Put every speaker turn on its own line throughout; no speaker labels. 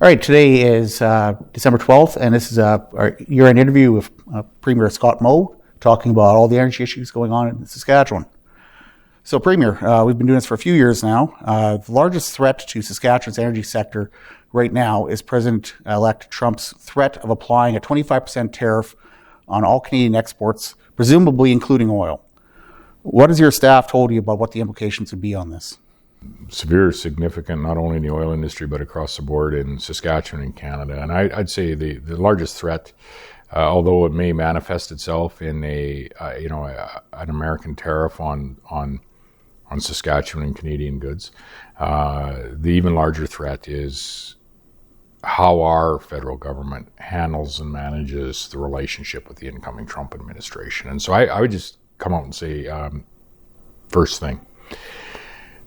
All right, today is December 12th, and this is our year-end interview with Premier Scott Moe, talking about all the energy issues going on in Saskatchewan. So, Premier, we've been doing this for a few years now. The largest threat to Saskatchewan's energy sector right now is President-elect Trump's threat of applying a 25% tariff on all Canadian exports, presumably including oil. What has your staff told you about what the implications would be on this?
Severe, significant, not only in the oil industry, but across the board in Saskatchewan and Canada. And I'd say the largest threat, although it may manifest itself in an American tariff on Saskatchewan and Canadian goods, the even larger threat is how our federal government handles and manages the relationship with the incoming Trump administration. And so I would just come out and say, first thing,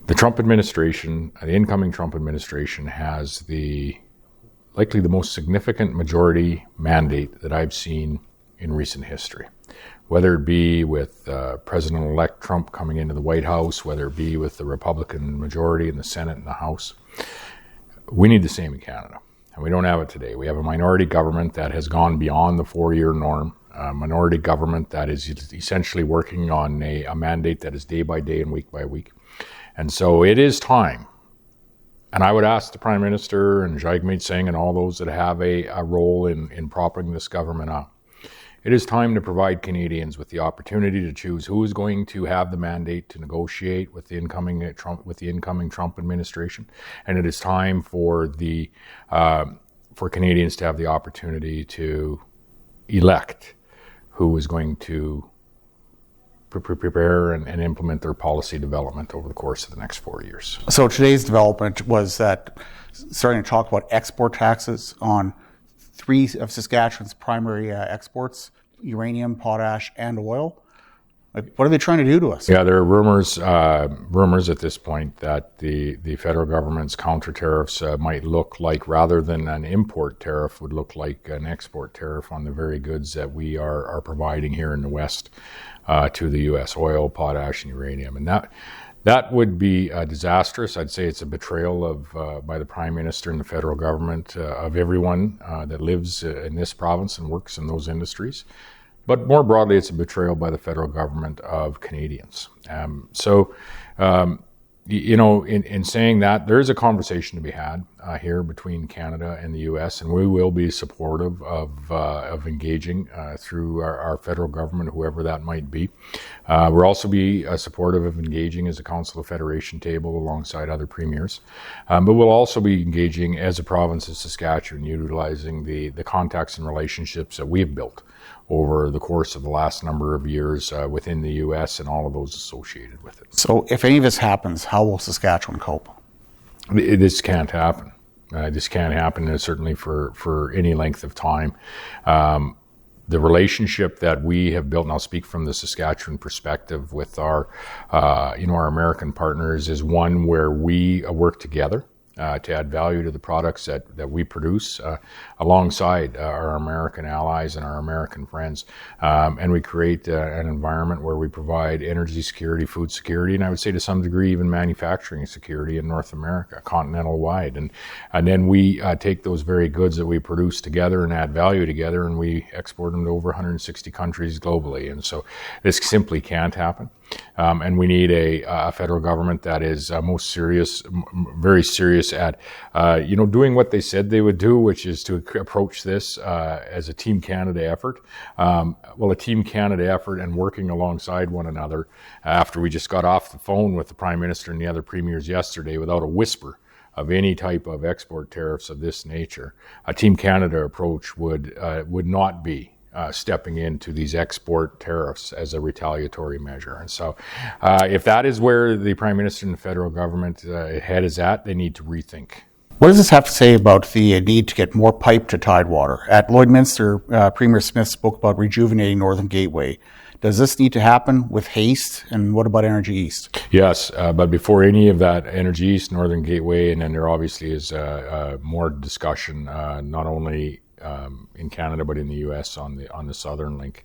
the Trump administration, the incoming Trump administration, has likely the most significant majority mandate that I've seen in recent history. Whether it be with President-elect Trump coming into the White House, whether it be with the Republican majority in the Senate and the House, we need the same in Canada. And we don't have it today. We have a minority government that has gone beyond the 4-year norm, a minority government that is essentially working on a mandate that is day by day and week by week. And so it is time, and I would ask the Prime Minister and Jagmeet Singh and all those that have a role in propping this government up, it is time to provide Canadians with the opportunity to choose who is going to have the mandate to negotiate with the incoming Trump administration, and it is time for Canadians to have the opportunity to elect who is going to prepare and implement their policy development over the course of the next 4 years.
So today's development was that starting to talk about export taxes on 3 of Saskatchewan's primary exports, uranium, potash, and oil. What are they trying to do to us?
Yeah, there are rumors at this point that the federal government's counter tariffs might look like, rather than an import tariff, would look like an export tariff on the very goods that we are providing here in the West to the U.S., oil, potash, and uranium. And that would be disastrous. I'd say it's a betrayal by the Prime Minister and the federal government of everyone that lives in this province and works in those industries. But more broadly, it's a betrayal by the federal government of Canadians. In saying that, there is a conversation to be had here between Canada and the U.S., and we will be supportive of engaging through our federal government, whoever that might be. We'll also be supportive of engaging as a Council of Federation table alongside other premiers. But we'll also be engaging as a province of Saskatchewan, utilizing the contacts and relationships that we've built over the course of the last number of years within the U.S. and all of those associated with it.
So if any of this happens, how will Saskatchewan cope?
This can't happen. This can't happen, certainly for any length of time. The relationship that we have built, and I'll speak from the Saskatchewan perspective with our American partners, is one where we work together to add value to the products that we produce alongside our American allies and our American friends. And we create an environment where we provide energy security, food security, and I would say to some degree even manufacturing security in North America, continental wide. And then we take those very goods that we produce together and add value together, and we export them to over 160 countries globally. And so this simply can't happen. And we need a federal government that is very serious at, doing what they said they would do, which is to approach this as a Team Canada effort. A Team Canada effort and working alongside one another after we just got off the phone with the Prime Minister and the other premiers yesterday without a whisper of any type of export tariffs of this nature. A Team Canada approach would not be stepping into these export tariffs as a retaliatory measure. And so if that is where the Prime Minister and the federal government head is at, they need to rethink.
What does this have to say about the need to get more pipe to Tidewater? At Lloydminster, Premier Smith spoke about rejuvenating Northern Gateway. Does this need to happen with haste? And what about Energy East?
Yes, but before any of that, Energy East, Northern Gateway, and then there obviously is more discussion, not only in Canada but in the U.S. on the Southern Link.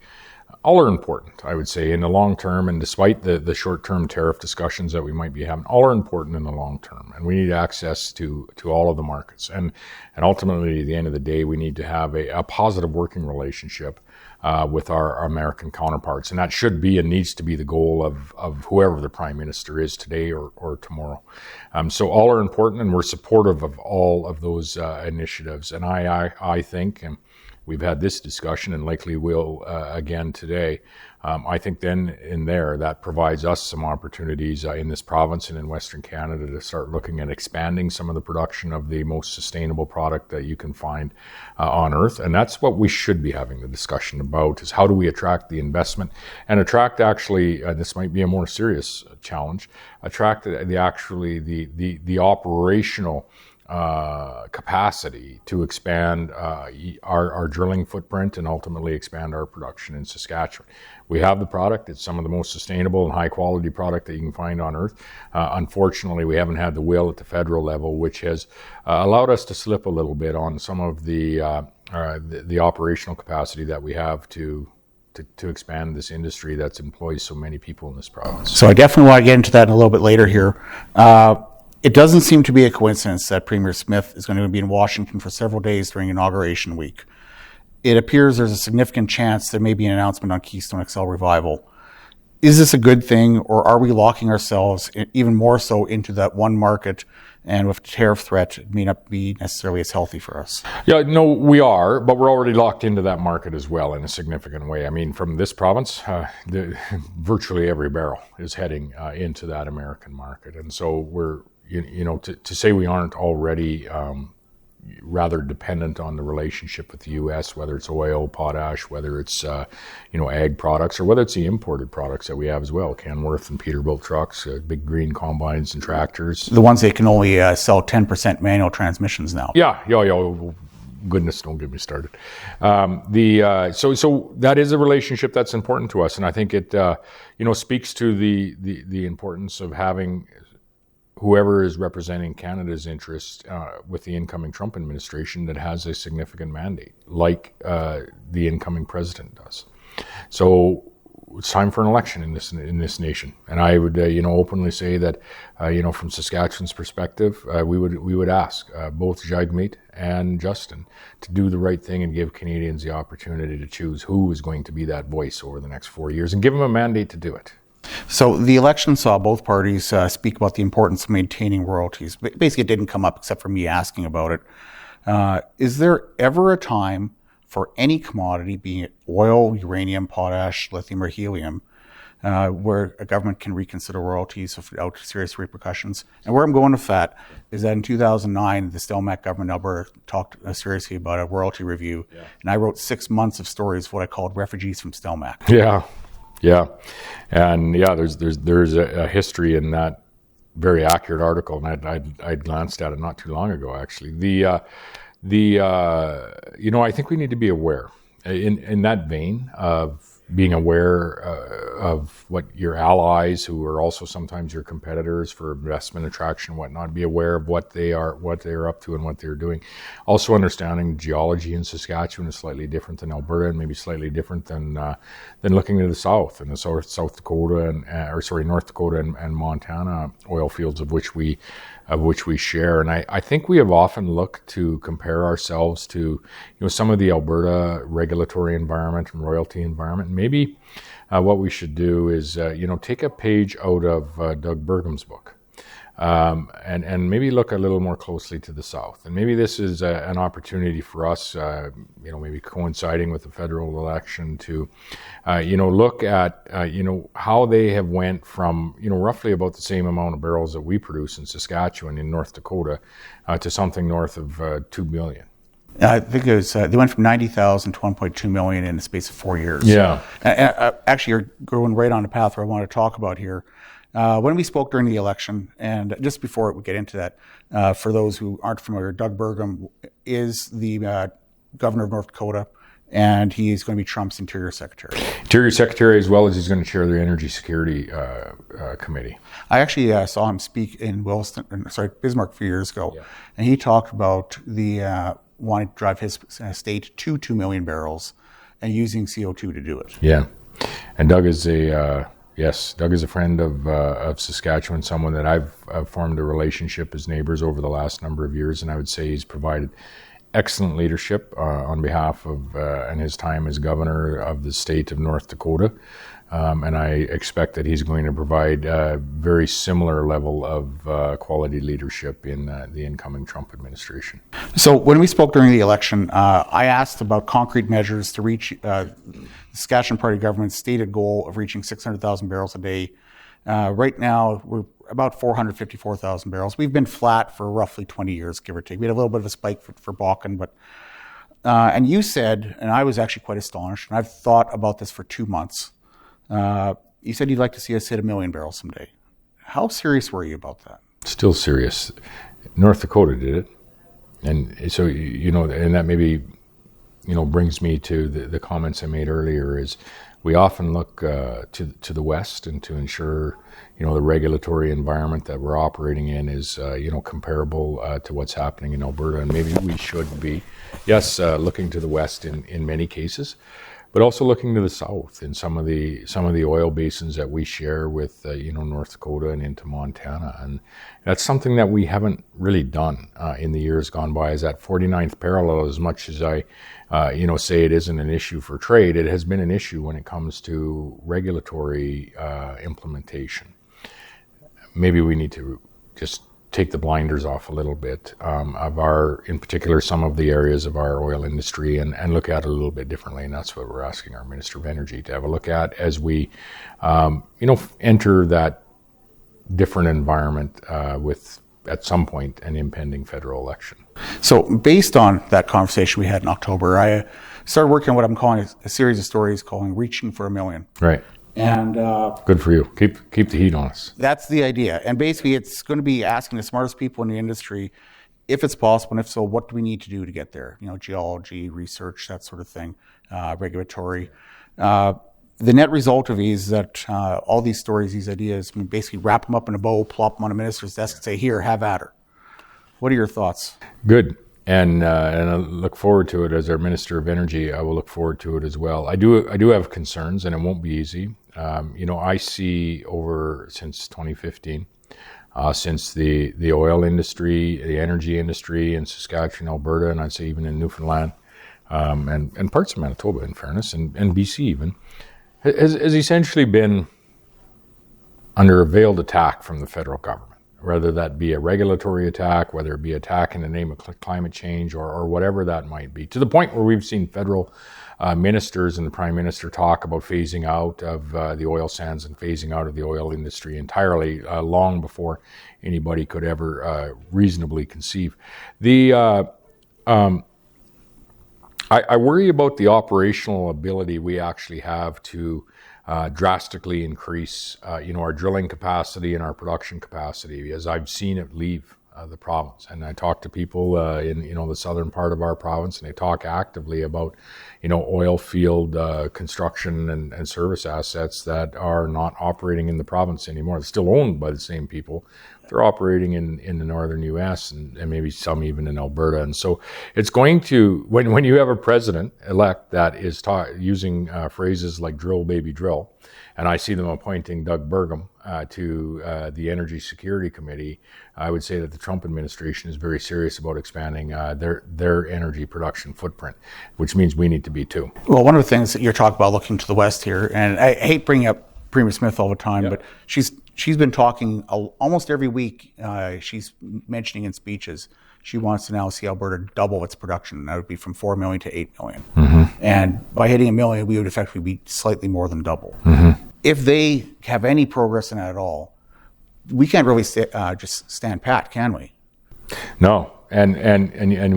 all are important, I would say, in the long term. And despite the short-term tariff discussions that we might be having, all are important in the long term. And we need access to all of the markets. And ultimately, at the end of the day, we need to have a positive working relationship with our American counterparts. And that should be and needs to be the goal of whoever the Prime Minister is today or tomorrow. So all are important, and we're supportive of all of those initiatives. And I think, and we've had this discussion and likely will again today, I think then in there that provides us some opportunities in this province and in Western Canada to start looking at expanding some of the production of the most sustainable product that you can find on Earth. And that's what we should be having the discussion about, is how do we attract the investment and attract actually, this might be a more serious challenge, attract the operational capacity to expand our drilling footprint and ultimately expand our production in Saskatchewan. We have the product. It's some of the most sustainable and high quality product that you can find on Earth. Unfortunately, we haven't had the will at the federal level, which has allowed us to slip a little bit on some of the operational capacity that we have to expand this industry that's employs so many people in this province.
So I definitely want to get into that in a little bit later here. It doesn't seem to be a coincidence that Premier Smith is going to be in Washington for several days during Inauguration Week. It appears there's a significant chance there may be an announcement on Keystone XL revival. Is this a good thing, or are we locking ourselves even more so into that one market, and with the tariff threat, it may not be necessarily as healthy for us?
Yeah, no, we are, but we're already locked into that market as well in a significant way. I mean, from this province, virtually every barrel is heading into that American market. And so we're, to say we aren't already rather dependent on the relationship with the U.S., whether it's oil, potash, whether it's ag products, or whether it's the imported products that we have as well, Kenworth and Peterbilt trucks, big green combines and tractors.
The ones that can only sell 10% manual transmissions now.
Yeah. Goodness, don't get me started. So that is a relationship that's important to us, and I think it speaks to the importance of having whoever is representing Canada's interests with the incoming Trump administration that has a significant mandate, like the incoming president does. So it's time for an election in this nation, and I would openly say that from Saskatchewan's perspective, we would ask both Jagmeet and Justin to do the right thing and give Canadians the opportunity to choose who is going to be that voice over the next 4 years, and give them a mandate to do it.
So the election saw both parties speak about the importance of maintaining royalties. Basically, it didn't come up except for me asking about it. Is there ever a time for any commodity, being it oil, uranium, potash, lithium, or helium, where a government can reconsider royalties without serious repercussions? And where I'm going with that is that in 2009, the Stelmach government in Alberta talked seriously about a royalty review. Yeah. And I wrote 6 months of stories of what I called refugees from Stelmach.
Yeah, and there's a history in that very accurate article, and I'd glanced at it not too long ago, actually. I think we need to be aware in that vein of being aware of what your allies, who are also sometimes your competitors for investment attraction and whatnot, be aware of what they are up to and what they're doing. Also understanding geology in Saskatchewan is slightly different than Alberta, and maybe slightly different than looking to the south and the South Dakota North Dakota and Montana oil fields of which we share. And I think we have often looked to compare ourselves to some of the Alberta regulatory environment and royalty environment. Maybe what we should do is take a page out of Doug Burgum's book, and maybe look a little more closely to the south. And maybe this is an opportunity for us, maybe coinciding with the federal election, to look at how they have went from roughly about the same amount of barrels that we produce in Saskatchewan in North Dakota to something north of 2 billion.
I think it was, they went from 90,000 to 1.2 million in the space of 4 years.
Yeah.
Actually, you're going right on the path where I want to talk about here. When we spoke during the election, and just before we get into that, for those who aren't familiar, Doug Burgum is the governor of North Dakota, and he's going to be Trump's Interior Secretary. Interior
Secretary, as well as he's going to chair the Energy Security Committee.
I actually saw him speak in Bismarck a few years ago, and he talked about wanting to drive his state to 2 million barrels and using CO2 to do it.
Yeah. And Doug is Doug is a friend of Saskatchewan, someone that I've formed a relationship as neighbors over the last number of years, and I would say he's provided excellent leadership on behalf of and his time as governor of the state of North Dakota. And I expect that he's going to provide a very similar level of quality leadership in the incoming Trump administration.
So when we spoke during the election, I asked about concrete measures to reach the Saskatchewan Party government's stated goal of reaching 600,000 barrels a day. Right now, we're about 454,000 barrels. We've been flat for roughly 20 years, give or take. We had a little bit of a spike for Bakken, but and you said, and I was actually quite astonished, and I've thought about this for 2 months. You said you'd like to see us hit 1 million barrels someday. How serious were you about that?
Still serious. North Dakota did it. And so, and that maybe, brings me to the comments I made earlier is we often look to the West and to ensure, the regulatory environment that we're operating in is, comparable to what's happening in Alberta. And maybe we should be, yes, looking to the West in many cases, but also looking to the south in some of the oil basins that we share with North Dakota and into Montana, and that's something that we haven't really done in the years gone by. Is that 49th parallel, as much as I say it isn't an issue for trade, it has been an issue when it comes to regulatory implementation. Maybe we need to just take the blinders off a little bit of in particular, some of the areas of our oil industry and look at it a little bit differently. And that's what we're asking our Minister of Energy to have a look at as we, enter that different environment with, at some point, an impending federal election.
So based on that conversation we had in October, I started working on what I'm calling a series of stories calling Reaching for 1 Million.
Right.
And
good for you. Keep the heat on us.
That's the idea. And basically, it's going to be asking the smartest people in the industry if it's possible, and if so, what do we need to do to get there? Geology, research, that sort of thing, regulatory. The net result of these is that all these stories, these ideas, we basically wrap them up in a bow, plop them on a minister's desk, and say, "Here, have at her." What are your thoughts?
Good. And I look forward to it as our Minister of Energy. I will look forward to it as well. I do have concerns, and it won't be easy. I see since 2015, since the oil industry, the energy industry in Saskatchewan, Alberta, and I'd say even in Newfoundland, and parts of Manitoba, in fairness, and BC even, has essentially been under a veiled attack from the federal government. Whether that be a regulatory attack, whether it be attack in the name of climate change or whatever that might be, to the point where we've seen federal ministers and the Prime Minister talk about phasing out of the oil sands and phasing out of the oil industry entirely long before anybody could ever reasonably conceive. I worry about the operational ability we actually have to drastically increase, our drilling capacity and our production capacity, as I've seen it leave the province. And I talk to people in, the southern part of our province, and they talk actively about, oil field construction and service assets that are not operating in the province anymore. They're still owned by the same people. They're operating in the northern U.S. and maybe some even in Alberta. And so it's going to, when you have a president-elect that is using phrases like drill, baby, drill, and I see them appointing Doug Burgum to the Energy Security Committee, I would say that the Trump administration is very serious about expanding their energy production footprint, which means we need to be too.
Well, one of the things that you're talking about looking to the West here, and I hate bringing up Premier Smith all the time, but she's been talking almost every week. She's mentioning in speeches she wants to now see Alberta double its production. That would be from 4 million to 8 million. Mm-hmm. And by hitting 1 million, we would effectively be slightly more than double. Mm-hmm. If they have any progress in that at all, we can't really just stand pat, can we?
No. And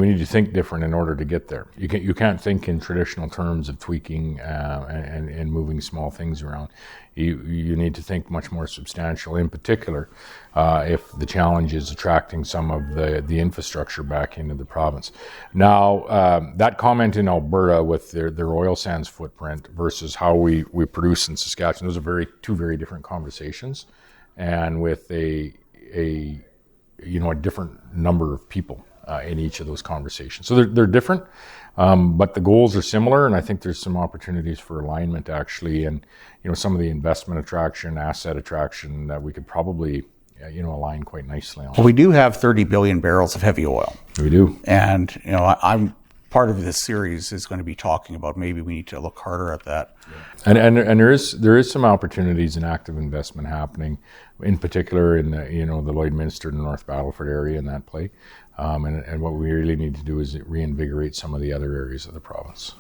we need to think different in order to get there. You can't think in traditional terms of tweaking and moving small things around. You need to think much more substantial. In particular, if the challenge is attracting some of the infrastructure back into the province. Now, that comment in Alberta with their oil sands footprint versus how we produce in Saskatchewan, those are two very different conversations, and with a different number of people in each of those conversations. So they're different, but the goals are similar, and I think there's some opportunities for alignment actually, and some of the investment attraction, asset attraction that we could probably align quite nicely on.
Well, we do have 30 billion barrels of heavy oil.
We do.
And, I'm part of this series is going to be talking about maybe we need to look harder at that.
And there is some opportunities in active investment happening, in particular in the the Lloydminster and North Battleford area in that play. And what we really need to do is reinvigorate some of the other areas of the province.